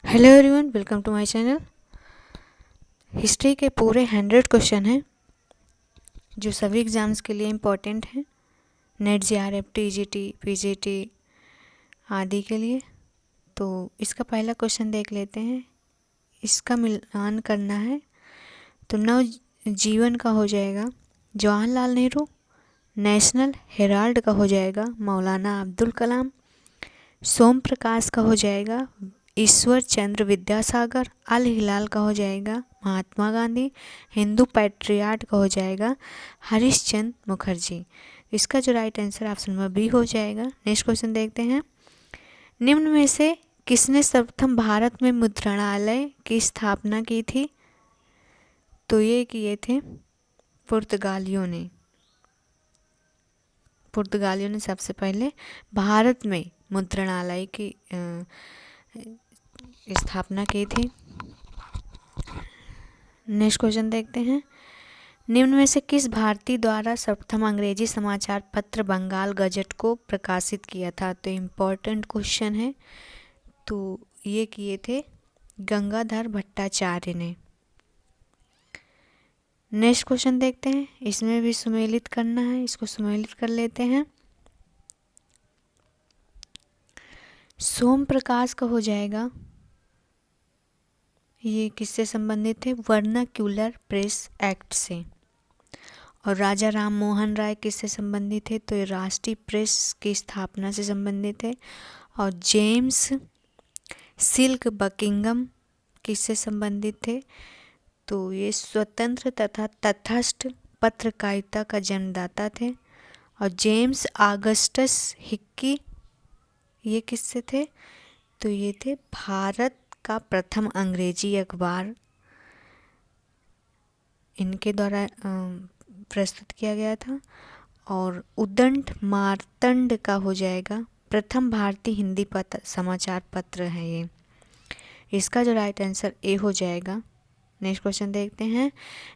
Hello everyone, welcome to my channel. History के पूरे 100 question हैं जो सभी एग्ज़ाम्स के लिए इम्पोर्टेंट हैं, नेट जेआरएफ टीजीटी पीजीटी आदि के लिए। तो इसका पहला क्वेश्चन देख लेते हैं। इसका मिलान करना है तो नव जीवन का हो जाएगा जवाहरलाल नेहरू, नेशनल हेराल्ड का हो जाएगा मौलाना अब्दुल कलाम, सोम प्रकाश का हो जाएगा ईश्वर चंद्र विद्यासागर, अल हिलाल का हो जाएगा महात्मा गांधी, हिंदू पैट्रियार्ट का हो जाएगा हरीश चंद्र मुखर्जी। इसका जो right answer option number B हो जाएगा। नेक्स्ट क्वेश्चन देखते हैं। निम्न में से किसने सर्वप्रथम भारत में मुद्रणालय की स्थापना की थी? तो ये किए थे पुर्तगालियों ने। पुर्तगालियों ने सबसे पहले भारत में मुद्रणालय की स्थापना की थी। नेक्स्ट क्वेश्चन देखते हैं। निम्न में से किस भारतीय द्वारा सर्वप्रथम अंग्रेजी समाचार पत्र बंगाल गजट को प्रकाशित किया था? तो इम्पोर्टेंट क्वेश्चन है। तो ये किए थे गंगाधर भट्टाचार्य ने। नेक्स्ट क्वेश्चन देखते हैं। इसमें भी सुमेलित करना है, इसको सुमेलित कर लेते हैं। सोम प्रकाश का हो जाएगा, ये किससे संबंधित है? वर्नाक्यूलर प्रेस एक्ट से। और राजा राम मोहन राय किससे संबंधित है? तो ये राष्ट्रीय प्रेस की स्थापना से संबंधित है। और जेम्स सिल्क बकिंगम किससे संबंधित थे? तो ये स्वतंत्र तथा तटस्थ पत्रकारिता का जन्मदाता थे। और जेम्स ऑगस्टस हिक्की ये किससे थे? तो ये थे भारत का प्रथम अंग्रेजी अखबार, इनके द्वारा प्रस्तुत किया गया था। और उदंड मार्तंड का हो जाएगा प्रथम भारतीय हिंदी समाचार पत्र है ये। इसका जो राइट आंसर ए हो जाएगा। नेक्स्ट क्वेश्चन देखते हैं।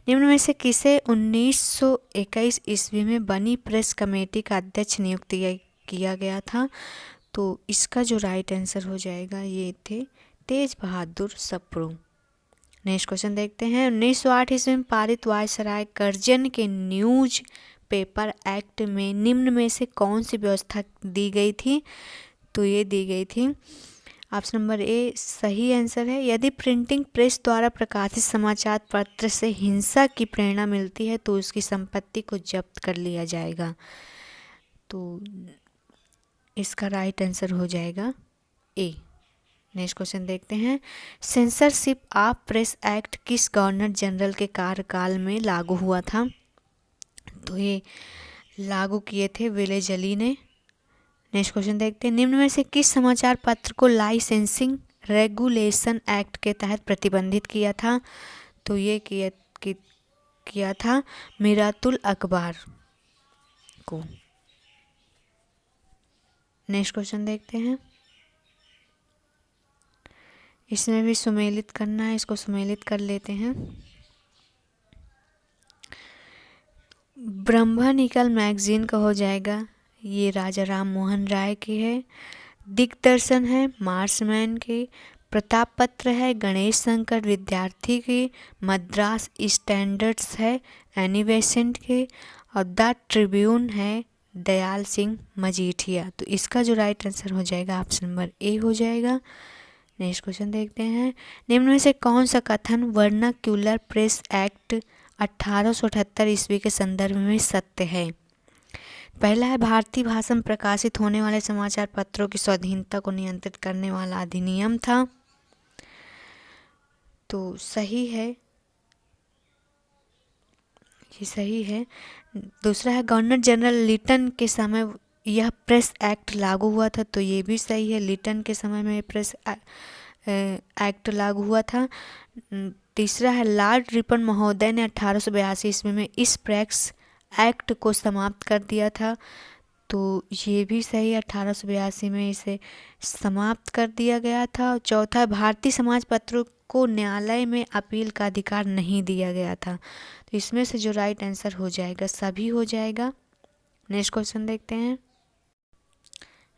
निम्न में से किसे 1921 ईस्वी में बनी प्रेस कमेटी का अध्यक्ष नियुक्त किया गया था? तो इसका जो राइट आंसर हो जाएगा ये थे तेज बहादुर सप्रू। नेक्स्ट क्वेश्चन देखते हैं। 1908 ईस्वी में पारित वायसराय कर्जन के न्यूज पेपर एक्ट में निम्न में से कौन सी व्यवस्था दी गई थी? तो ये दी गई थी ऑप्शन नंबर ए सही आंसर है। यदि प्रिंटिंग प्रेस द्वारा प्रकाशित समाचार पत्र से हिंसा की प्रेरणा मिलती है तो उसकी संपत्ति को जब्त कर लिया जाएगा। तो इसका राइट आंसर हो जाएगा ए। नेक्स्ट क्वेश्चन देखते हैं। सेंसरशिप ऑफ प्रेस एक्ट किस गवर्नर जनरल के कार्यकाल में लागू हुआ था? तो ये लागू किए थे विलेज अली ने। नेक्स्ट क्वेश्चन देखते हैं। निम्न में से किस समाचार पत्र को लाइसेंसिंग रेगुलेशन एक्ट के तहत प्रतिबंधित किया था? तो ये किया था मिरातुल अखबार को। नेक्स्ट क्वेश्चन देखते हैं। इसमें भी सुमेलित करना है, इसको सुमेलित कर लेते हैं। ब्रह्मनिकल मैगजीन का हो जाएगा, ये राजा राम मोहन राय की है। दिग्दर्शन है मार्समैन की। प्रताप पत्र है गणेश शंकर विद्यार्थी की। मद्रास स्टैंडर्ड्स है एनी बेसेंट के। और द ट्रिब्यून है दयाल सिंह मजीठिया। तो इसका जो राइट आंसर हो जाएगा ऑप्शन नंबर ए हो जाएगा। नेक्स्ट क्वेश्चन देखते हैं। निम्न में से कौन सा कथन वर्नाक्यूलर प्रेस एक्ट 1878 ईस्वी के संदर्भ में सत्य है? पहला है भारतीय भाषा में प्रकाशित होने वाले समाचार पत्रों की स्वाधीनता को नियंत्रित करने वाला अधिनियम था। तो सही है, ये सही है। दूसरा है गवर्नर जनरल लिटन के समय यह प्रेस एक्ट लागू हुआ था। तो ये भी सही है, लिटन के समय में प्रेस एक्ट लागू हुआ था। तीसरा है लॉर्ड रिपन महोदय ने 1882 ईस्वी में इस प्रेस एक्ट को समाप्त कर दिया था। तो ये भी सही है, 1882 में इसे समाप्त कर दिया गया था। और चौथा भारतीय समाज पत्रों को न्यायालय में अपील का अधिकार नहीं दिया गया था। तो इसमें से जो राइट आंसर हो जाएगा सभी हो जाएगा। नेक्स्ट क्वेश्चन देखते हैं।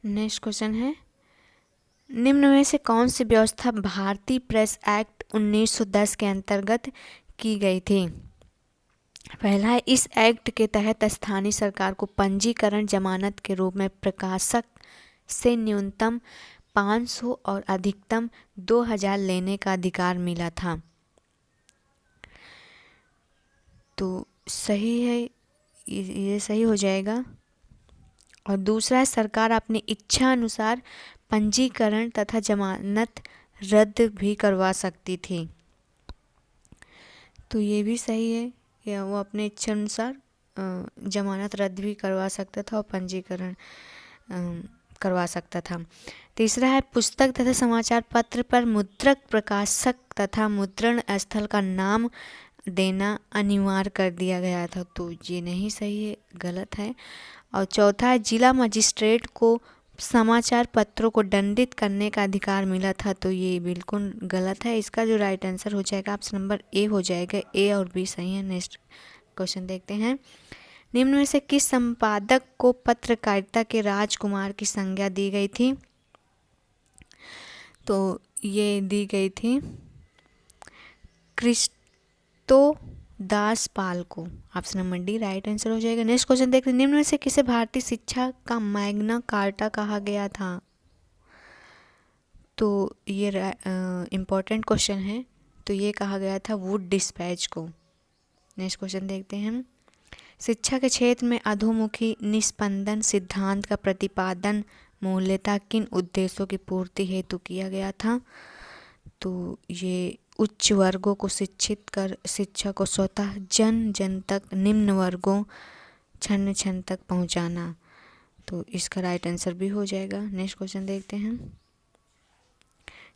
नेक्स्ट क्वेश्चन है निम्न में से कौन सी व्यवस्था भारतीय प्रेस एक्ट 1910 के अंतर्गत की गई थी? पहला है, इस एक्ट के तहत स्थानीय सरकार को पंजीकरण जमानत के रूप में प्रकाशक से न्यूनतम 500 और अधिकतम 2000 लेने का अधिकार मिला था। तो सही है, ये सही हो जाएगा। और दूसरा है, सरकार अपनी इच्छा अनुसार पंजीकरण तथा जमानत रद्द भी करवा सकती थी। तो ये भी सही है, या वो अपने इच्छा अनुसार जमानत रद्द भी करवा सकता था और पंजीकरण करवा सकता था। तीसरा है, पुस्तक तथा समाचार पत्र पर मुद्रक प्रकाशक तथा मुद्रण स्थल का नाम देना अनिवार्य कर दिया गया था। तो ये नहीं सही है, गलत है। और चौथा है, जिला मजिस्ट्रेट को समाचार पत्रों को दंडित करने का अधिकार मिला था। तो ये बिल्कुल गलत है। इसका जो राइट आंसर हो जाएगा ऑप्शन नंबर ए हो जाएगा। ए और बी सही है। नेक्स्ट क्वेश्चन देखते हैं। निम्न में से किस संपादक को पत्रकारिता के राजकुमार की संज्ञा दी गई थी? तो ये दी गई थी क्रिस्तो दास पाल को। Option number D right answer हो जाएगा। नेक्स्ट क्वेश्चन देखते हैं। निम्न में से किसे भारतीय शिक्षा का मैग्ना कार्टा कहा गया था? तो ये इम्पोर्टेंट क्वेश्चन है। तो ये कहा गया था वुड डिस्पैच को। नेक्स्ट क्वेश्चन देखते हैं हम। शिक्षा के क्षेत्र में अधोमुखी निस्पंदन सिद्धांत का प्रतिपादन मूलतः किन उद्देश्यों की पूर्ति हेतु किया गया था? तो ये उच्च वर्गों को शिक्षित कर शिक्षा को स्वतः जन जन तक, निम्न वर्गों क्षण क्षण तक पहुंचाना। तो इसका राइट आंसर भी हो जाएगा। नेक्स्ट क्वेश्चन देखते हैं।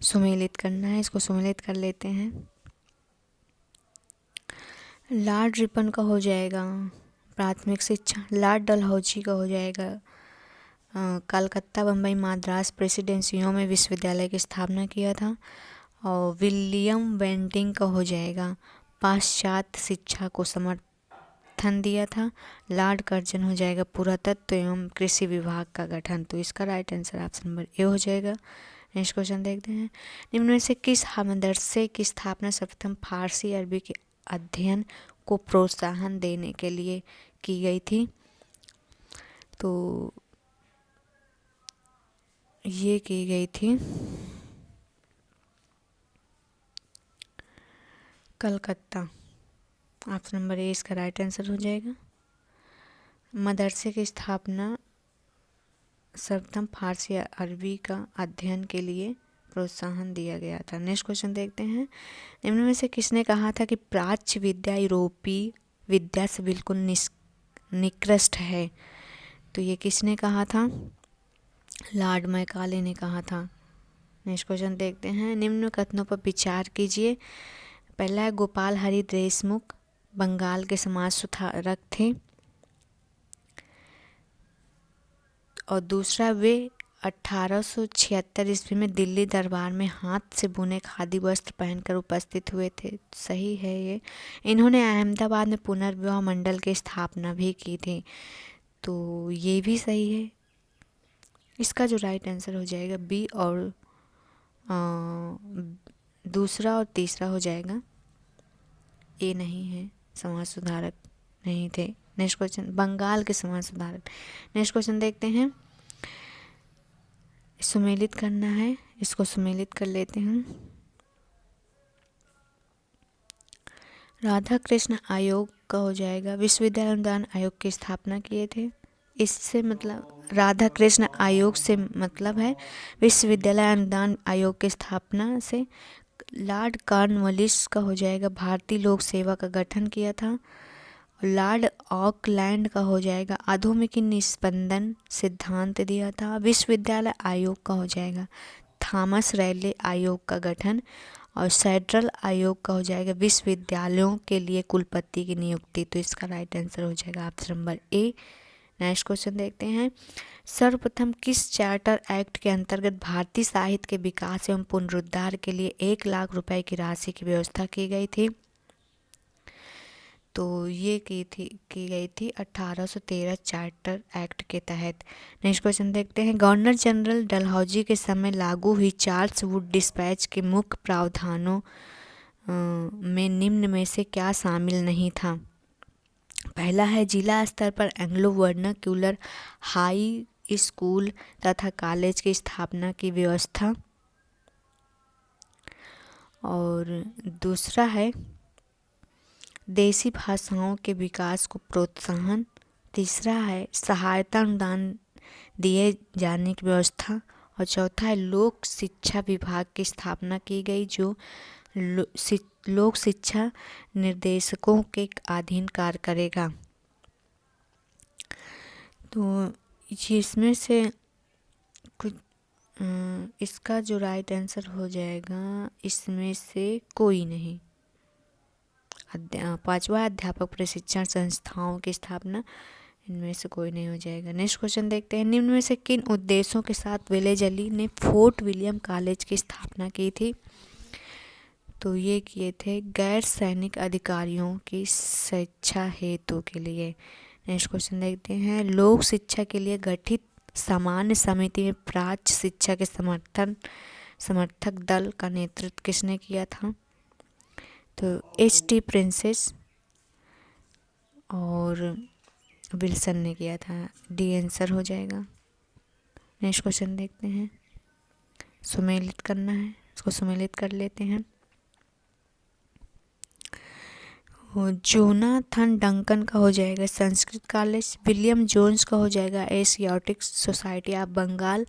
सुमेलित करना है, इसको सुमेलित कर लेते हैं। लॉर्ड रिपन का हो जाएगा प्राथमिक शिक्षा। लॉर्ड डलहौजी का हो जाएगा कलकत्ता, बम्बई, मद्रास प्रेसिडेंसियों में विश्वविद्यालय की स्थापना किया था। और विलियम बेंटिंग का हो जाएगा पाश्चात्य शिक्षा को समर्थन दिया था। लॉर्ड कर्जन हो जाएगा पुरातत्व एवं कृषि विभाग का गठन। तो इसका right answer option number A हो जाएगा। नेक्स्ट क्वेश्चन देखते हैं। निम्न में से किस मदरसे की स्थापना सर्वप्रथम फारसी अरबी के अध्ययन को प्रोत्साहन देने के लिए की गई थी? तो ये की गई थी कलकत्ता। ऑप्शन नंबर ए इसका राइट आंसर हो जाएगा। मदरसे की स्थापना सर्वप्रथम फारसी अरबी का अध्ययन के लिए प्रोत्साहन दिया गया था। नेक्स्ट क्वेश्चन देखते हैं। निम्न में से किसने कहा था कि प्राच्य विद्या यूरोपीय विद्या से बिल्कुल निकृष्ट है? तो ये किसने कहा था? लॉर्ड मैकाले ने कहा था। नेक्स्ट क्वेश्चन देखते हैं। निम्न कथनों पर विचार कीजिए। पहला है, गोपाल हरि देशमुख बंगाल के समाज सुधारक थे। और दूसरा, वे 1876 ईस्वी में दिल्ली दरबार में हाथ से बुने खादी वस्त्र पहनकर उपस्थित हुए थे। सही है ये। इन्होंने अहमदाबाद में पुनर्विवाह मंडल की स्थापना भी की थी। तो ये भी सही है। इसका जो राइट आंसर हो जाएगा बी और दूसरा और तीसरा हो जाएगा। ए नहीं है, समाज सुधारक नहीं थे। नेक्स्ट क्वेश्चन, बंगाल के समाज सुधारक। नेक्स्ट क्वेश्चन देखते हैं। सुमेलित करना है, इसको सुमेलित कर लेते हैं। राधा कृष्ण आयोग का हो जाएगा विश्वविद्यालय अनुदान आयोग की स्थापना किए थे। इससे मतलब राधा कृष्ण आयोग से मतलब है विश्वविद्यालय अनुदान आयोग की स्थापना से। लॉर्ड कॉर्नवालिस का हो जाएगा भारतीय लोक सेवा का गठन किया था। लॉर्ड ऑकलैंड का हो जाएगा अधोमुखी निस्पंदन सिद्धांत दिया था। विश्वविद्यालय आयोग का हो जाएगा थॉमस रैले आयोग का गठन। और सेंट्रल आयोग का हो जाएगा विश्वविद्यालयों के लिए कुलपति की नियुक्ति। तो इसका राइट आंसर हो जाएगा option number A. Next question देखते हैं। सर्वप्रथम किस चार्टर एक्ट के अंतर्गत भारतीय साहित्य के विकास एवं पुनरुद्धार के लिए 1 लाख रुपए की राशि की व्यवस्था की गई थी? तो ये की गई थी 1813 चार्टर एक्ट के तहत। नेक्स्ट क्वेश्चन देखते हैं, गवर्नर जनरल डलहौजी के समय लागू हुई चार्ल्स वुड डिस्पैच के मुख्य प्रावधानों में निम्न में से क्या शामिल नहीं था? पहला है जिला स्तर पर एंग्लो वर्नाक्यूलर हाई स्कूल तथा कॉलेज की स्थापना की व्यवस्था, और दूसरा है देसी भाषाओं के विकास को प्रोत्साहन, तीसरा है सहायता अनुदान दिए जाने की व्यवस्था, और चौथा है लोक शिक्षा विभाग की स्थापना की गई जो लोक शिक्षा निर्देशकों के अधीन कार्य करेगा। तो इसमें से कुछ इसका जो राइट आंसर हो जाएगा, इसमें से कोई नहीं। पांचवा अध्यापक प्रशिक्षण संस्थाओं की स्थापना, इनमें से कोई नहीं हो जाएगा। नेक्स्ट क्वेश्चन देखते हैं, निम्न में से किन उद्देश्यों के साथ विलेज अली ने फोर्ट विलियम कॉलेज की स्थापना की थी? तो ये किए थे गैर सैनिक अधिकारियों की शिक्षा हेतु के लिए। नेक्स्ट क्वेश्चन देखते हैं, लोक शिक्षा के लिए गठित सामान्य समिति में प्राच्य शिक्षा के समर्थक दल का नेतृत्व किसने किया था? तो H.T. प्रिंसेस और विल्सन ने किया था। डी आंसर हो जाएगा। नेक्स्ट क्वेश्चन देखते हैं, सुमेलित करना है, इसको सुमेलित कर लेते हैं। जोनाथन डंकन का हो जाएगा संस्कृत कॉलेज, विलियम जोन्स का हो जाएगा Asiatic society of Bengal,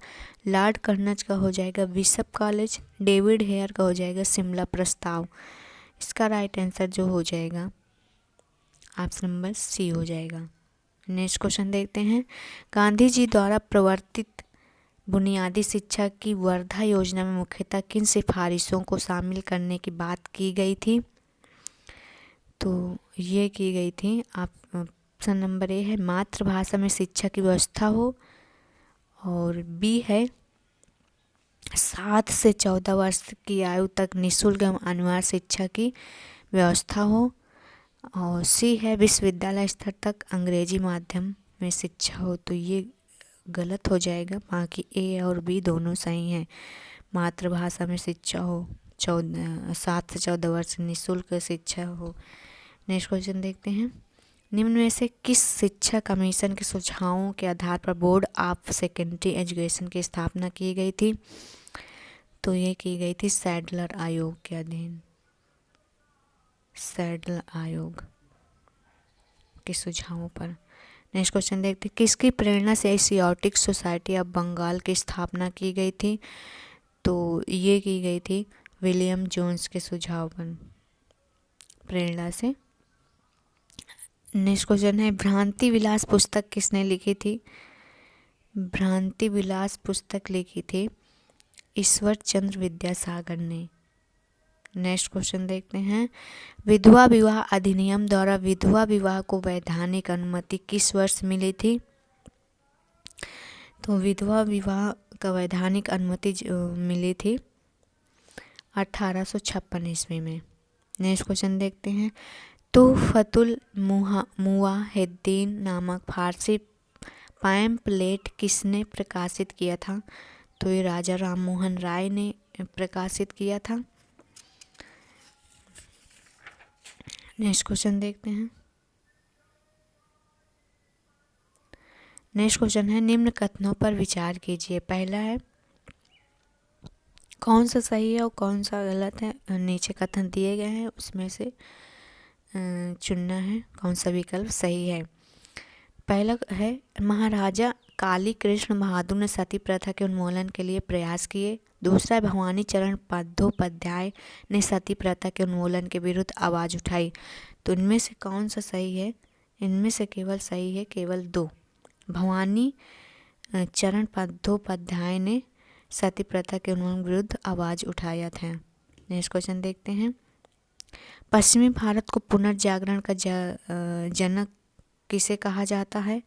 lord Curzon का हो जाएगा बिशप कॉलेज, डेविड हेयर का हो जाएगा शिमला प्रस्ताव। इसका राइट आंसर जो हो जाएगा ऑप्शन नंबर सी हो जाएगा। नेक्स्ट क्वेश्चन देखते हैं, गांधी जी द्वारा प्रवर्तित बुनियादी शिक्षा की वर्धा योजना में मुख्यतः किन सिफारिशों को शामिल करने की बात की गई थी? तो ये की गई थी, ऑप्शन नंबर ए है मातृभाषा में शिक्षा की व्यवस्था हो, और बी है 7 से 14 वर्ष की आयु तक निःशुल्क एवं अनिवार्य शिक्षा की व्यवस्था हो, और सी है विश्वविद्यालय स्तर तक अंग्रेजी माध्यम में शिक्षा हो। तो ये गलत हो जाएगा, बाकी ए और बी दोनों सही हैं। मातृभाषा में शिक्षा हो, 7 से 14 वर्ष निःशुल्क शिक्षा हो। नेक्स्ट क्वेश्चन देखते हैं, निम्न में से किस शिक्षा कमीशन के सुझावों के आधार पर बोर्ड ऑफ सेकेंडरी एजुकेशन की स्थापना की गई थी? तो ये की गई थी सैडलर आयोग के अधीन, सैडलर आयोग के सुझावों पर। नेक्स्ट क्वेश्चन देखते हैं, किसकी प्रेरणा से एशियाटिक सोसाइटी ऑफ बंगाल की स्थापना की गई थी? तो ये की गई थी विलियम जोन्स के सुझाव पर प्रेरणा से। नेक्स्ट क्वेश्चन है, भ्रांति विलास पुस्तक किसने लिखी थी? भ्रांति विलास पुस्तक लिखी थी ईश्वर चंद्र विद्यासागर ने। नेक्स्ट क्वेश्चन देखते हैं, विधवा विवाह अधिनियम द्वारा विधवा विवाह को वैधानिक अनुमति किस वर्ष मिली थी? तो विधवा विवाह का वैधानिक अनुमति मिली थी 1856 ईस्वी में। नेक्स्ट क्वेश्चन देखते हैं, तुहफतुल मुवाहिद्दीन नामक फारसी पैम्पलेट किसने प्रकाशित किया था? तो ये राजा राममोहन राय ने प्रकाशित किया था। नेक्स्ट क्वेश्चन देखते हैं, नेक्स्ट क्वेश्चन है, निम्न कथनों पर विचार कीजिए। पहला है कौन सा सही है और कौन सा गलत है, नीचे कथन दिए गए हैं उसमें से चुनना है कौन सा विकल्प सही है। पहला है महाराजा काली कृष्ण बहादुर ने सती प्रथा के उन्मूलन के लिए प्रयास किए। दूसरा है भवानी चरण बंदोपाध्याय ने सती प्रथा के उन्मूलन के विरुद्ध आवाज़ उठाई। तो इनमें से कौन सा सही है? इनमें से केवल सही है केवल 2, भवानी चरण बंदोपाध्याय ने सती प्रथा के उन्मूलन के विरुद्ध आवाज़ उठाया था। नेक्स्ट क्वेश्चन देखते हैं, पश्चिमी भारत को पुनर्जागरण का जनक किसे कहा जाता है?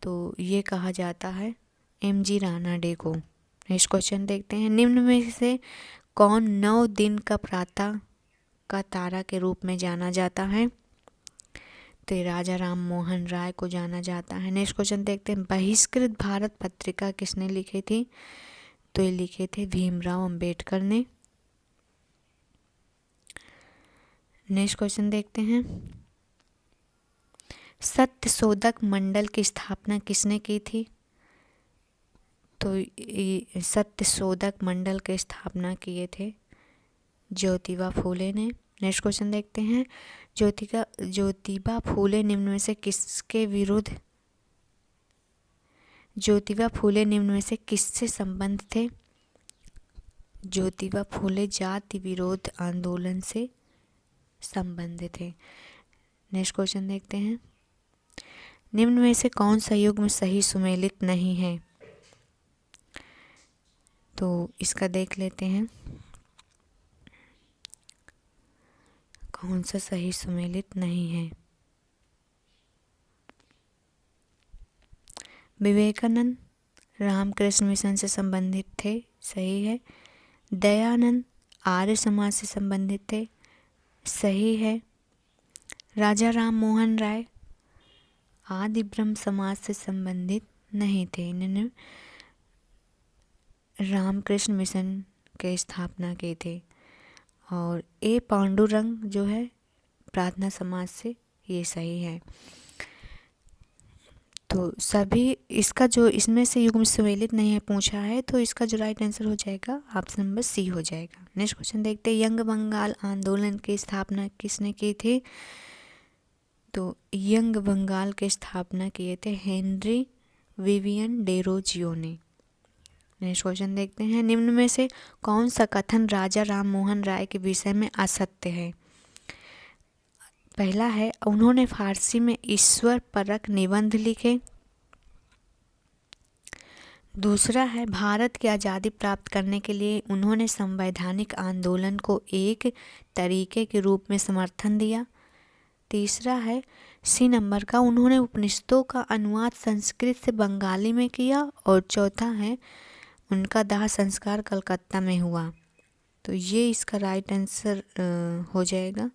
तो ये कहा जाता है M.G. रानाडे को। नेक्स्ट क्वेश्चन देखते हैं, निम्न में से कौन 9 दिन का प्रातः का तारा के रूप में जाना जाता है? तो राजा राम मोहन राय को जाना जाता है। नेक्स्ट क्वेश्चन देखते हैं, बहिष्कृत भारत पत्रिका किसने लिखी थी? तो ये लिखे थे भीमराव अंबेडकर ने। नेक्स्ट क्वेश्चन देखते हैं, सत्यशोधक मंडल की स्थापना किसने की थी? तो सत्यशोधक मंडल की स्थापना किए थे ज्योतिबा फूले ने। नेक्स्ट क्वेश्चन देखते हैं, ज्योतिबा फूले निम्न में से किसके विरुद्ध ज्योतिबा फूले निम्न में से किससे संबंध थे? ज्योतिबा फूले जाति विरोध आंदोलन से संबंधित थे। नेक्स्ट क्वेश्चन देखते हैं, निम्न में से कौन सा युग्म सही सुमेलित नहीं है? तो इसका देख लेते हैं कौन सा सही सुमेलित नहीं है। विवेकानंद रामकृष्ण मिशन से संबंधित थे, सही है। दयानंद आर्य समाज से संबंधित थे, सही है। राजा राम मोहन राय आदि ब्रह्म समाज से संबंधित नहीं थे, इन्होंने रामकृष्ण मिशन के स्थापना की थी। और ए पांडुरंग जो है प्रार्थना समाज से, ये सही है। तो सभी इसका जो इसमें से युग्म सुमेलित नहीं है पूछा है, तो इसका जो राइट आंसर हो जाएगा ऑप्शन नंबर सी हो जाएगा। नेक्स्ट क्वेश्चन देखते हैं, यंग बंगाल आंदोलन की स्थापना किसने की थी? तो यंग बंगाल की स्थापना किए थे हेनरी विवियन डेरोजियो ने। नेक्स्ट क्वेश्चन देखते हैं, निम्न में से कौन सा कथन राजा राम मोहन राय के विषय में असत्य है? पहला है, उन्होंने फारसी में ईश्वर परक निबंध लिखे। दूसरा है, भारत की आज़ादी प्राप्त करने के लिए उन्होंने संवैधानिक आंदोलन को एक तरीके के रूप में समर्थन दिया। तीसरा है, सी नंबर का, उन्होंने उपनिषदों का अनुवाद संस्कृत से बंगाली में किया। और चौथा है, उनका दाह संस्कार कलकत्ता में हुआ। तो ये इसका राइट आंसर हो जाएगा,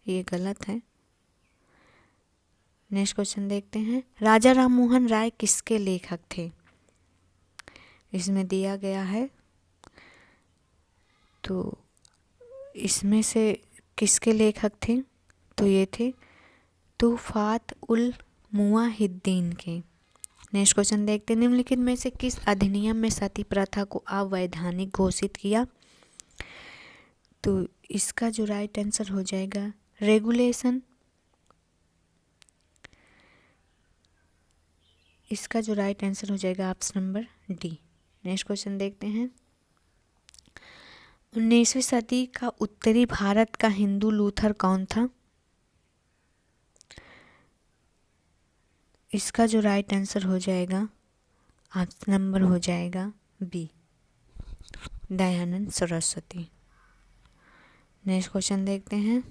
ये गलत है। नेक्स्ट क्वेश्चन देखते हैं, राजा राम मोहन राय किसके लेखक थे? इसमें दिया गया है, तो इसमें से किसके लेखक थे? तो ये थे तुफात उल मुवाहिद्दीन के। नेक्स्ट क्वेश्चन देखते हैं, निम्नलिखित में से किस अधिनियम में सती प्रथा को अवैधानिक घोषित किया? तो इसका जो राइट आंसर हो जाएगा रेगुलेशन। इसका जो राइट आंसर हो जाएगा option number D. Next question देखते हैं, 19वीं सदी का उत्तरी भारत का हिंदू लूथर कौन था? इसका जो राइट आंसर हो जाएगा ऑप्शन नंबर हो जाएगा B, Dayanand Saraswati. Next question देखते हैं,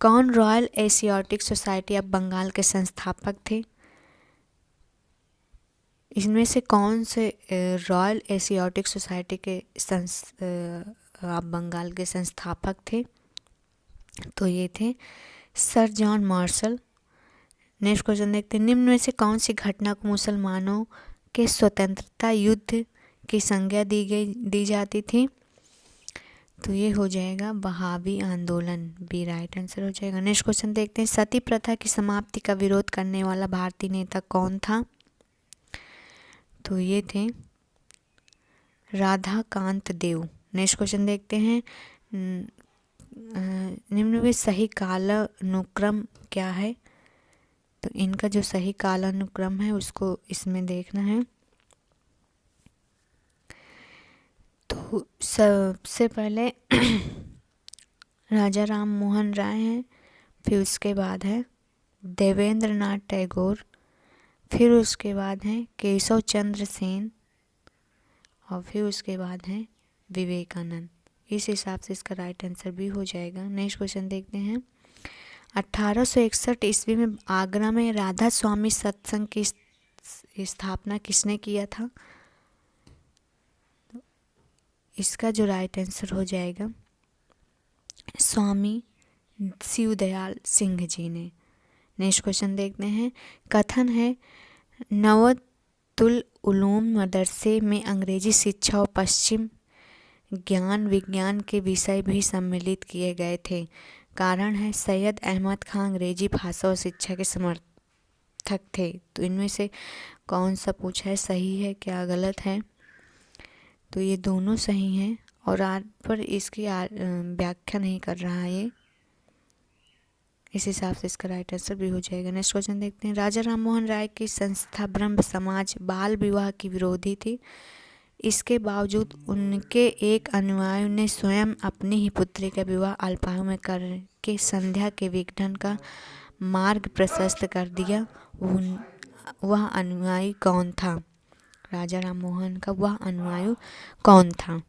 कौन Royal Asiatic society of Bengal के संस्थापक थे? इनमें से कौन से रॉयल एशियाटिक सोसाइटी के ऑफ बंगाल के संस्थापक थे? तो ये थे Sir John Marshall. Next question देखते हैं, निम्न में से कौन सी घटना को मुसलमानों के स्वतंत्रता युद्ध की संज्ञा दी जाती थी? तो ये हो जाएगा बहावी आंदोलन, बी राइट आंसर हो जाएगा। नेक्स्ट क्वेश्चन देखते हैं, सती प्रथा की समाप्ति का विरोध करने वाला भारतीय नेता कौन था? तो ये थे राधा कांत देव। नेक्स्ट क्वेश्चन देखते हैं, निम्न में सही कालानुक्रम क्या है? तो इनका जो सही कालानुक्रम है उसको इसमें देखना है। तो सबसे पहले राजा राम मोहन राय हैं, फिर उसके बाद है देवेंद्र नाथ टैगोर, फिर उसके बाद हैं केशव चंद्र सेन, और फिर उसके बाद हैं विवेकानंद। इस हिसाब से इसका राइट आंसर भी हो जाएगा। नेक्स्ट क्वेश्चन देखते हैं, 1861 ईस्वी में आगरा में राधा स्वामी सत्संग की स्थापना किसने किया था? इसका जो राइट आंसर हो जाएगा स्वामी शिवदयाल सिंह जी ने। नेक्स्ट क्वेश्चन देखते हैं। कथन है नवतुल उलूम मदरसे में अंग्रेजी शिक्षा और पश्चिम ज्ञान विज्ञान के विषय भी सम्मिलित किए गए थे। कारण है सैयद अहमद खां अंग्रेजी भाषा और शिक्षा के समर्थक थे। तो इनमें से कौन सा पूछा है, सही है क्या गलत है? तो ये दोनों सही हैं और पर इसकी व्याख्या नहीं कर रहा है ये, इस हिसाब से इसका राइट आंसर भी हो जाएगा। नेक्स्ट क्वेश्चन देखते हैं। राजा राममोहन राय की संस्था ब्रह्म समाज बाल विवाह की विरोधी थी। इसके बावजूद उनके एक अनुयायी ने स्वयं अपनी ही पुत्री का विवाह अल्पायु में करके संध्या के विघटन का मार्ग प्रशस्त कर दिया। वह अनुयायी कौन था? राजा राममोहन का वह अनुयायी कौन था?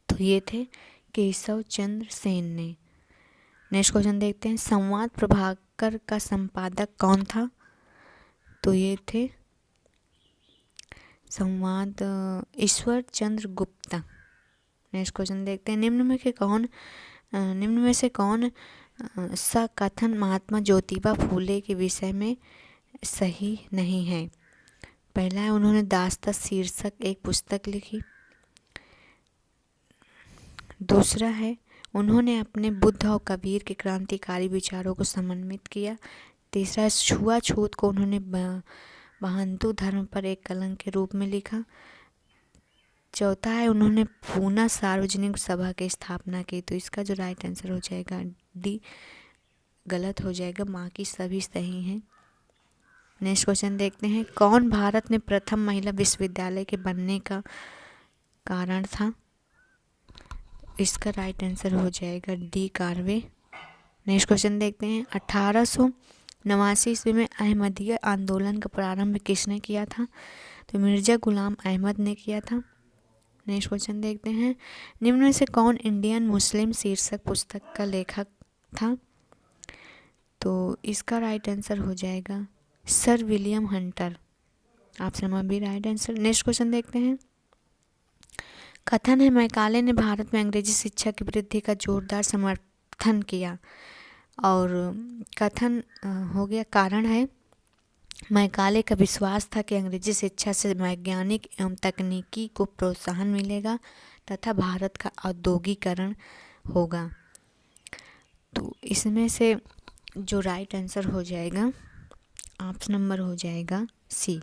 तो ये थे केशव चंद्र सेन ने। नेक्स्ट क्वेश्चन देखते हैं। संवाद प्रभाकर का संपादक कौन था? तो ये थे संवाद ईश्वर चंद्र गुप्ता। नेक्स्ट क्वेश्चन देखते हैं। निम्न में से कौन सा कथन महात्मा ज्योतिबा फूले के विषय में सही नहीं है? पहला है उन्होंने दास्ता शीर्षक एक पुस्तक लिखी। दूसरा है उन्होंने अपने बुद्ध और कबीर के क्रांतिकारी विचारों को समन्वित किया। तीसरा है छुआछूत को उन्होंने बहंतु धर्म पर एक कलंक के रूप में लिखा। चौथा है उन्होंने पूना सार्वजनिक सभा की स्थापना की। तो इसका जो राइट आंसर हो जाएगा डी गलत हो जाएगा, बाकी सभी सही हैं। नेक्स्ट क्वेश्चन देखते हैं। कौन भारत में प्रथम महिला विश्वविद्यालय के बनने का कारण था? इसका राइट आंसर हो जाएगा डी कार्वे। नेक्स्ट क्वेश्चन देखते हैं। 1889 ईस्वी में अहमदिया आंदोलन का प्रारंभ किसने किया था? तो मिर्जा गुलाम अहमद ने किया था। नेक्स्ट क्वेश्चन देखते हैं। निम्न में से कौन इंडियन मुस्लिम शीर्षक पुस्तक का लेखक था? तो इसका राइट आंसर हो जाएगा Sir William Hunter. Option number B right answer. Next question देखते हैं। कथन है मैकाले ने भारत में अंग्रेजी शिक्षा की वृद्धि का जोरदार समर्थन किया। और कथन हो गया। कारण है मैकाले का विश्वास था कि अंग्रेजी शिक्षा से वैज्ञानिक एवं तकनीकी को प्रोत्साहन मिलेगा तथा भारत का औद्योगिकरण होगा। तो इसमें से जो राइट आंसर हो जाएगा ऑप्शन नंबर हो जाएगा सी।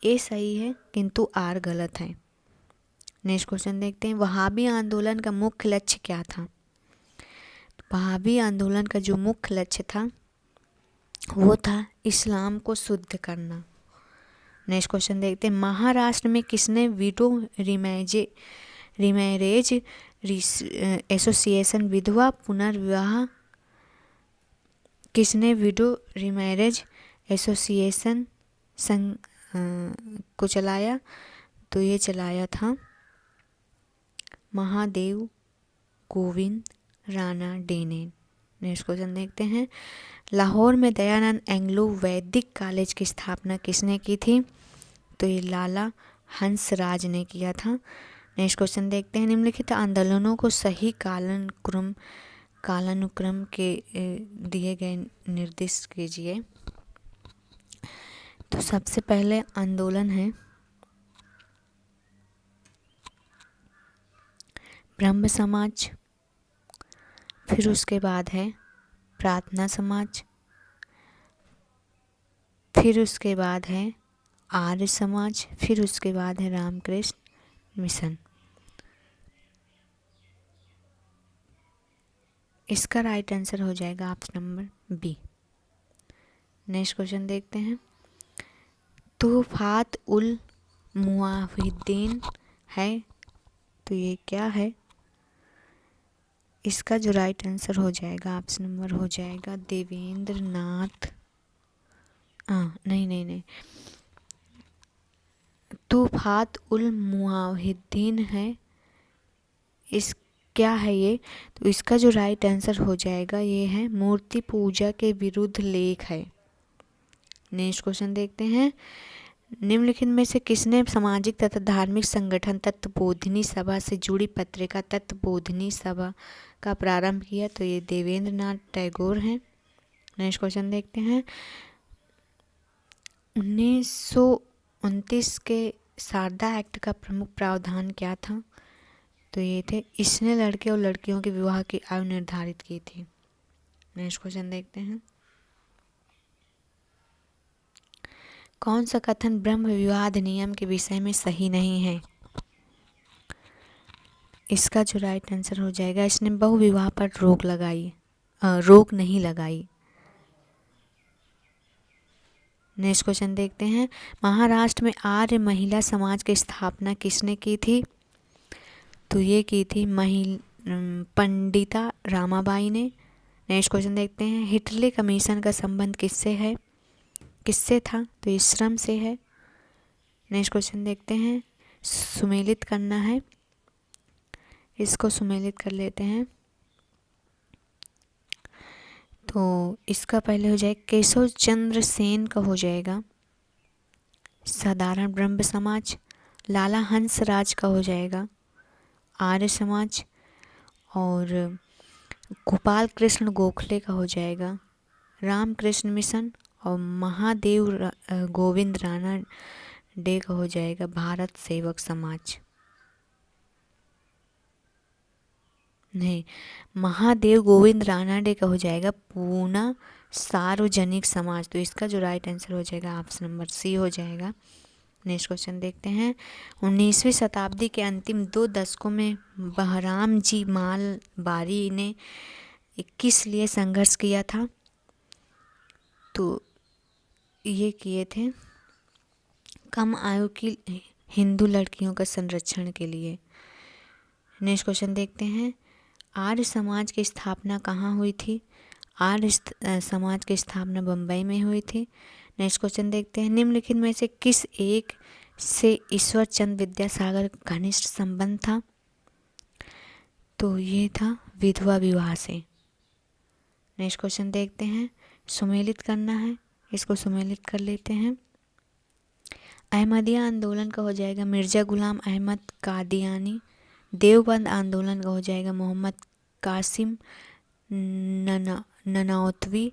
ए सही है किंतु आर गलत है। नेक्स्ट क्वेश्चन देखते हैं। वहाबी आंदोलन का मुख्य लक्ष्य क्या था? वहाबी आंदोलन का जो मुख्य लक्ष्य था वो था इस्लाम को शुद्ध करना। नेक्स्ट क्वेश्चन देखते हैं। महाराष्ट्र में किसने विडो रिमैरेज एसोसिएशन विधवा पुनर्विवाह किसने विडो रिमैरेज एसोसिएशन संघ को चलाया? तो ये चलाया था महादेव गोविंद राणा डे ने। नेक्स्ट क्वेश्चन देखते हैं। लाहौर में दयानंद एंग्लो वैदिक कॉलेज की स्थापना किसने की थी? तो ये लाला हंसराज ने किया था। नेक्स्ट क्वेश्चन देखते हैं। निम्नलिखित आंदोलनों को सही कालानुक्रम के दिए गए निर्देश कीजिए। तो सबसे पहले आंदोलन है ब्रह्म समाज, फिर उसके बाद है प्रार्थना समाज, फिर उसके बाद है आर्य समाज, फिर उसके बाद है रामकृष्ण मिशन। इसका राइट आंसर हो जाएगा option number B. Next question देखते हैं। तुहफात उल मुआहिदीन है, तो ये क्या है? इसका जो राइट आंसर हो जाएगा ऑप्शन नंबर हो जाएगा देवेंद्र नाथ। नहीं, तुहफात उल मुआहिदीन है। इस क्या है ये? तो इसका जो राइट आंसर हो जाएगा ये है मूर्ति पूजा के विरुद्ध लेख है। नेक्स्ट क्वेश्चन देखते हैं। निम्नलिखित में से किसने सामाजिक तथा धार्मिक संगठन तत्वबोधिनी सभा से जुड़ी पत्रिका तत्वबोधिनी सभा का प्रारंभ किया? तो ये देवेंद्र नाथ टैगोर हैं। नेक्स्ट क्वेश्चन देखते हैं। 1929 के शारदा एक्ट का प्रमुख प्रावधान क्या था? तो ये थे, इसने लड़के और लड़कियों के विवाह की आयु निर्धारित की थी। नेक्स्ट क्वेश्चन देखते हैं। कौन सा कथन ब्रह्म विवाह अधिनियम के विषय में सही नहीं है? इसका जो राइट आंसर हो जाएगा, इसने बहु विवाह पर रोक नहीं लगाई। नेक्स्ट क्वेश्चन देखते हैं। महाराष्ट्र में आर्य महिला समाज की स्थापना किसने की थी? तो ये की थी पंडिता रामाबाई ने। नेक्स्ट क्वेश्चन देखते हैं। हिटले कमीशन का संबंध किससे था? तो ये श्रम से है। नेक्स्ट क्वेश्चन देखते हैं। सुमेलित करना है, इसको सुमेलित कर लेते हैं। तो इसका पहले हो जाएगा केशव चंद्र सेन का हो जाएगा साधारण ब्रह्म समाज। लाला हंसराज का हो जाएगा आर्य समाज। और गोपाल कृष्ण गोखले का हो जाएगा रामकृष्ण मिशन। और महादेव गोविंद राणा डे का हो जाएगा भारत सेवक समाज। नहीं, महादेव गोविंद रानाडे का हो जाएगा पूना सार्वजनिक समाज। तो इसका जो राइट आंसर हो जाएगा ऑप्शन नंबर सी हो जाएगा। नेक्स्ट क्वेश्चन देखते हैं। 19वीं शताब्दी के अंतिम 2 दशकों में बहराम जी माल बारी ने किस लिए संघर्ष किया था? तो ये किए थे कम आयु की हिंदू लड़कियों का संरक्षण के लिए। नेक्स्ट क्वेश्चन देखते हैं। आर्य समाज की स्थापना कहाँ हुई थी? आर्य समाज की स्थापना बम्बई में हुई थी। नेक्स्ट क्वेश्चन देखते हैं। निम्नलिखित में से किस एक से ईश्वर चंद्र विद्यासागर घनिष्ठ संबंध था? तो ये था विधवा विवाह से। नेक्स्ट क्वेश्चन देखते हैं। सुमेलित करना है, इसको सुमेलित कर लेते हैं। अहमदिया आंदोलन का हो जाएगा मिर्जा गुलाम अहमद कादियानी। देवबंद आंदोलन का हो जाएगा मोहम्मद कासिम ननौतवी।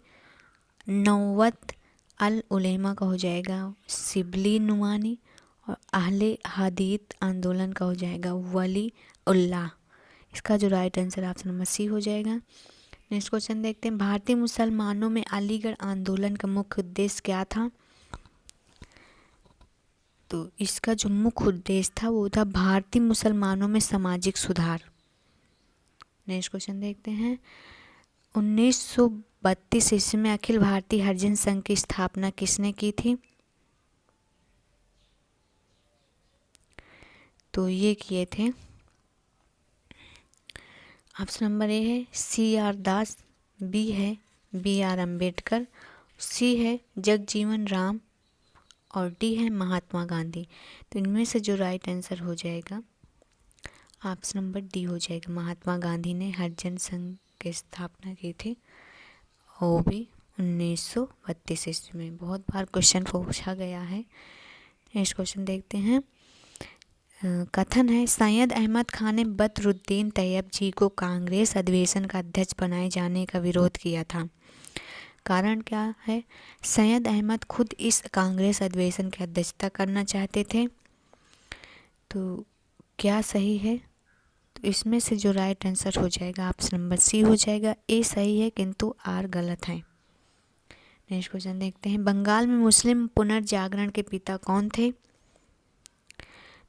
नौवत अल उलेमा का हो जाएगा सिबली नुमानी। और अहले हदीत आंदोलन का हो जाएगा वली उल्लाह। इसका जो right answer option number C हो जाएगा। नेक्स्ट क्वेश्चन देखते हैं। भारतीय मुसलमानों में अलीगढ़ आंदोलन का मुख्य उद्देश्य क्या था? तो इसका जो मुख्य उद्देश्य था वो था भारतीय मुसलमानों में सामाजिक सुधार। नेक्स्ट क्वेश्चन देखते हैं। 1932 ईस्वी में अखिल भारतीय हरिजन संघ की स्थापना किसने की थी? तो ये किए थे, ऑप्शन नंबर ए है CR दास, बी है BR अम्बेडकर, सी है जगजीवन राम और डी है महात्मा गांधी। तो इनमें से जो राइट आंसर हो जाएगा ऑप्शन नंबर डी हो जाएगा। महात्मा गांधी ने हरिजन संघ की स्थापना की थी, वो भी 1932 ईस्वी में। बहुत बार क्वेश्चन पूछा गया है। नेक्स्ट क्वेश्चन देखते हैं। कथन है सैयद अहमद खान ने बदरुद्दीन तैयब जी को कांग्रेस अधिवेशन का अध्यक्ष बनाए जाने का विरोध किया था। कारण क्या है? सैयद अहमद खुद इस कांग्रेस अधिवेशन की अध्यक्षता करना चाहते थे। तो क्या सही है? तो इसमें से जो राइट आंसर हो जाएगा ऑप्शन नंबर सी हो जाएगा। ए सही है किंतु आर गलत है। नेक्स्ट क्वेश्चन देखते हैं। बंगाल में मुस्लिम पुनर्जागरण के पिता कौन थे?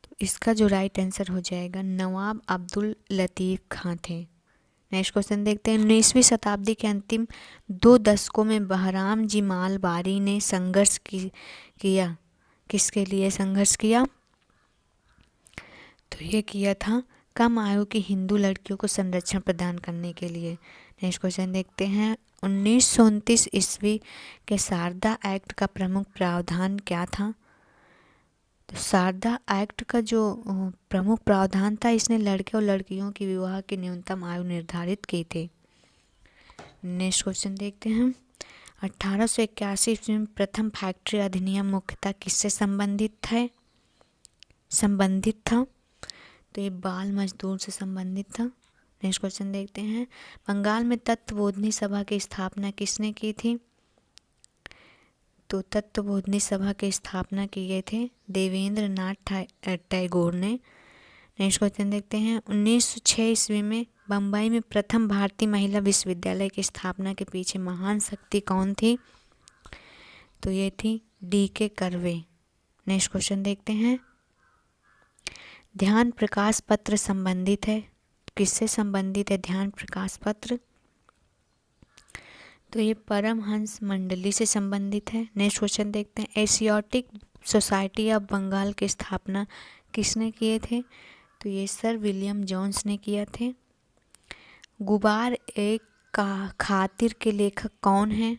तो इसका जो राइट आंसर हो जाएगा नवाब अब्दुल लतीफ़ खां थे। नेक्स्ट क्वेश्चन देखते हैं। 19वीं शताब्दी के अंतिम 2 दशकों में बहराम जी माल बारी ने संघर्ष किया। किसके लिए संघर्ष किया? तो ये किया था कम आयु की हिंदू लड़कियों को संरक्षण प्रदान करने के लिए। नेक्स्ट क्वेश्चन देखते हैं। 1929 ईस्वी के शारदा एक्ट का प्रमुख प्रावधान क्या था? तो शारदा एक्ट का जो प्रमुख प्रावधान था, इसने लड़के और लड़कियों की विवाह की न्यूनतम आयु निर्धारित की थी। नेक्स्ट क्वेश्चन देखते हैं। 1881 ईस्वी में प्रथम फैक्ट्री अधिनियम मुख्यतः किससे संबंधित था? तो ये बाल मजदूर से संबंधित था। नेक्स्ट क्वेश्चन देखते हैं, बंगाल में तत्वबोधिनी सभा की स्थापना किसने की थी? तो तत्वबोधिनी सभा की स्थापना की गए थे देवेंद्र नाथ टैगोर ने। नेक्स्ट क्वेश्चन देखते हैं, 1906 ईस्वी में बम्बई में प्रथम भारतीय महिला विश्वविद्यालय की स्थापना के पीछे महान शक्ति कौन थी? तो ये थी D.K. कर्वे। नेक्स्ट क्वेश्चन देखते हैं, ध्यान प्रकाश पत्र संबंधित है, किससे संबंधित है ध्यान प्रकाश पत्र? तो ये परमहंस मंडली से संबंधित है। नेक्स्ट क्वेश्चन देखते हैं, एशियाटिक सोसाइटी ऑफ बंगाल की स्थापना किसने किए थे? तो ये सर विलियम जोन्स ने किया थे। गुबार एक का खातिर के लेखक कौन हैं?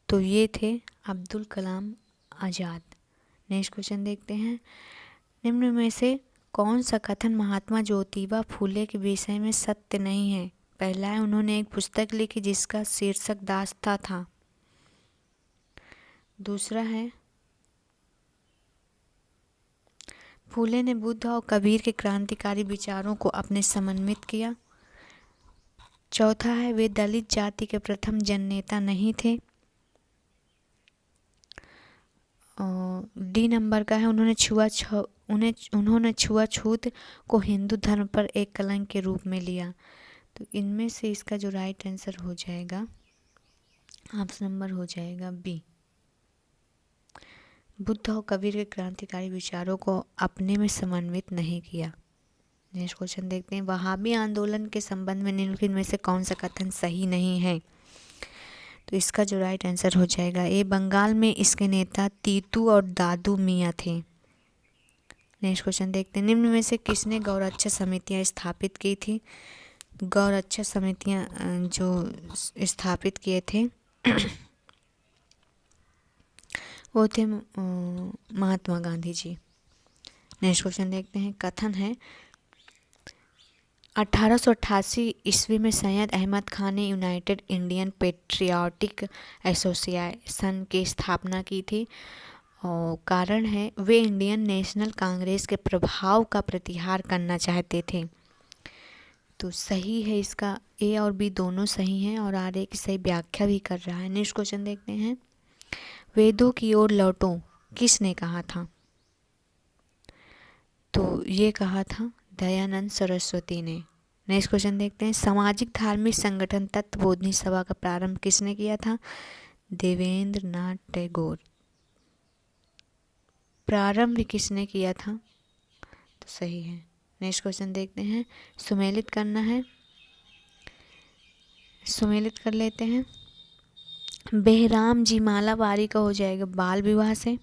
तो ये थे अब्दुल कलाम आज़ाद। नेक्स्ट क्वेश्चन देखते हैं, निम्न में से कौन सा कथन महात्मा ज्योतिबा फूले के विषय में सत्य नहीं है? पहला है, उन्होंने एक पुस्तक लिखी जिसका शीर्षक दास्ता था। दूसरा है, फूले ने बुद्ध और कबीर के क्रांतिकारी विचारों को अपने समन्वित किया। चौथा है, वे दलित जाति के प्रथम जननेता नहीं थे। डी नंबर का है, उन्होंने छुआछूत को हिंदू धर्म पर एक कलंक के रूप में लिया। तो इनमें से इसका जो राइट आंसर हो जाएगा ऑप्शन नंबर हो जाएगा बी, बुद्ध और कबीर के क्रांतिकारी विचारों को अपने में समन्वित नहीं किया। नेक्स्ट क्वेश्चन देखते हैं, वहाबी आंदोलन के संबंध में निम्नलिखित में से कौन सा कथन सही नहीं है? तो इसका जो राइट आंसर हो जाएगा ए, बंगाल में इसके नेता तीतू और दादू मियाँ थे। नेक्स्ट क्वेश्चन देखते हैं, निम्न में से किसने गौरक्षा समितियाँ स्थापित की थी? गौरक्षा समितियाँ जो स्थापित किए थे वो थे महात्मा गांधी जी। नेक्स्ट क्वेश्चन देखते हैं, कथन है 1888 ईस्वी में सैयद अहमद खान ने यूनाइटेड इंडियन पेट्रियाटिक एसोसिएशन की स्थापना की थी और कारण है वे इंडियन नेशनल कांग्रेस के प्रभाव का प्रतिहार करना चाहते थे। तो सही है इसका, ए और बी दोनों सही हैं और आर ए की सही व्याख्या भी कर रहा है। नेक्स्ट क्वेश्चन देखते हैं, वेदों की ओर लौटो किसने कहा था? तो ये कहा था दयानंद सरस्वती ने। नेक्स्ट क्वेश्चन देखते हैं, सामाजिक धार्मिक संगठन तत्वबोधिनी सभा का प्रारंभ किसने किया था? देवेंद्र नाथ टैगोर। प्रारंभ किसने किया था? तो सही है। नेक्स्ट क्वेश्चन देखते हैं, सुमेलित करना है, सुमेलित कर लेते हैं। बेहराम जी माला वारी का हो जाएगा बाल विवाह से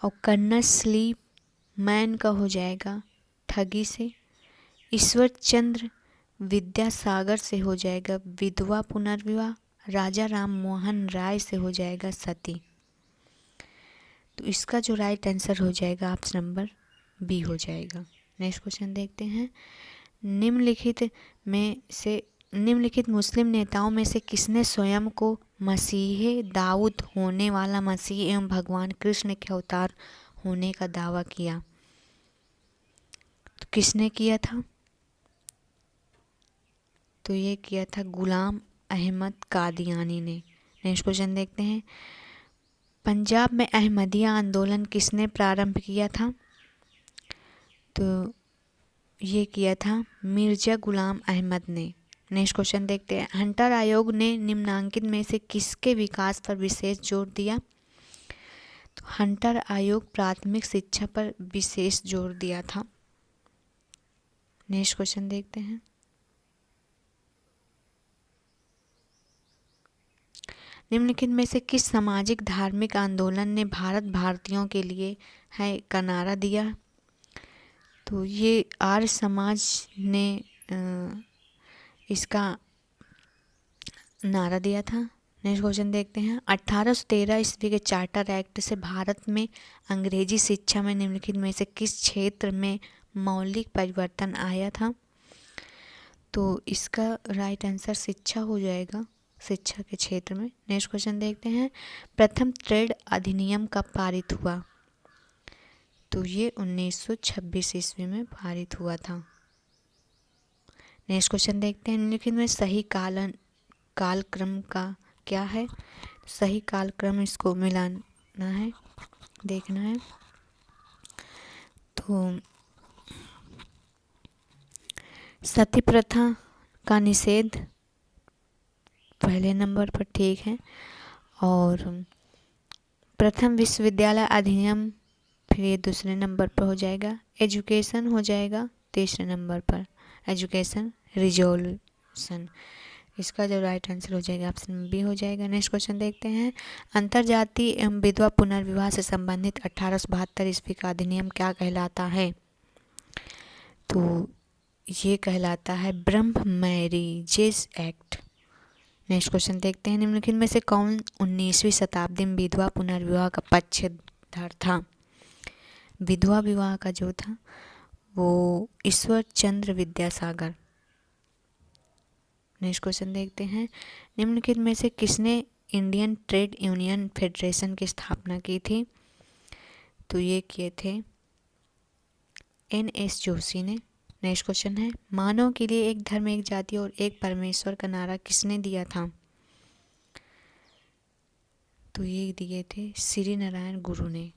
और कन्नड़ स्लीप मैन का हो जाएगा ठगी से। ईश्वर चंद्र विद्यासागर से हो जाएगा विधवा पुनर्विवाह। राजा राम मोहन राय से हो जाएगा सती। तो इसका जो राइट आंसर हो जाएगा ऑप्शन नंबर बी हो जाएगा। नेक्स्ट क्वेश्चन देखते हैं, निम्नलिखित मुस्लिम नेताओं में से किसने स्वयं को मसीह दाऊद होने वाला मसीह एवं भगवान कृष्ण के अवतार होने का दावा किया? तो किसने किया था? तो ये किया था गुलाम अहमद कादियानी ने। नेक्स्ट क्वेश्चन देखते हैं, पंजाब में अहमदिया आंदोलन किसने प्रारंभ किया था? तो ये किया था मिर्जा गुलाम अहमद ने। नेक्स्ट क्वेश्चन देखते हैं, हंटर आयोग ने निम्नांकित में से किसके विकास पर विशेष जोर दिया? तो हंटर आयोग प्राथमिक शिक्षा पर विशेष जोर दिया था। नेक्स्ट क्वेश्चन देखते हैं, निम्नलिखित में से किस सामाजिक धार्मिक आंदोलन ने भारत भारतीयों के लिए है का नारा दिया? तो ये आर्य समाज ने इसका नारा दिया था। नेक्स्ट क्वेश्चन देखते हैं, 1813 ईस्वी के चार्टर एक्ट से भारत में अंग्रेजी शिक्षा में निम्नलिखित में से किस क्षेत्र में मौलिक परिवर्तन आया था? तो इसका राइट आंसर शिक्षा हो जाएगा, शिक्षा के क्षेत्र में। नेक्स्ट क्वेश्चन देखते हैं, प्रथम ट्रेड अधिनियम कब पारित हुआ? तो ये 1926 ईस्वी में पारित हुआ था। नेक्स्ट क्वेश्चन देखते हैं, निम्नलिखित में सही कालक्रम का क्या है। सही कालक्रम इसको मिलाना है, देखना है। तो सती प्रथा का निषेध पहले नंबर पर, ठीक है। और प्रथम विश्वविद्यालय अधिनियम, फिर ये दूसरे नंबर पर हो जाएगा। एजुकेशन हो जाएगा तीसरे नंबर पर, एजुकेशन रिजोल्यूशन। इसका जो राइट आंसर हो जाएगा ऑप्शन बी हो जाएगा। नेक्स्ट क्वेश्चन देखते हैं, अंतर्जातीय एवं विधवा पुनर्विवाह से संबंधित 1872 ईस्वी का अधिनियम क्या कहलाता है। तो ये कहलाता है ब्रह्म मैरिजेस एक्ट। नेक्स्ट क्वेश्चन देखते हैं, निम्नलिखित में से कौन 19वीं शताब्दी में विधवा पुनर्विवाह का पक्षधर था। विधवा विवाह का जो था वो ईश्वर चंद्र विद्यासागर। नेक्स्ट क्वेश्चन देखते हैं, निम्नलिखित में से किसने इंडियन ट्रेड यूनियन फेडरेशन की स्थापना की थी। तो ये किए थे NS जोशी ने। नेक्स्ट क्वेश्चन है, मानव के लिए एक धर्म, एक जाति और एक परमेश्वर का नारा किसने दिया था। तो ये दिए थे श्री नारायण गुरु ने।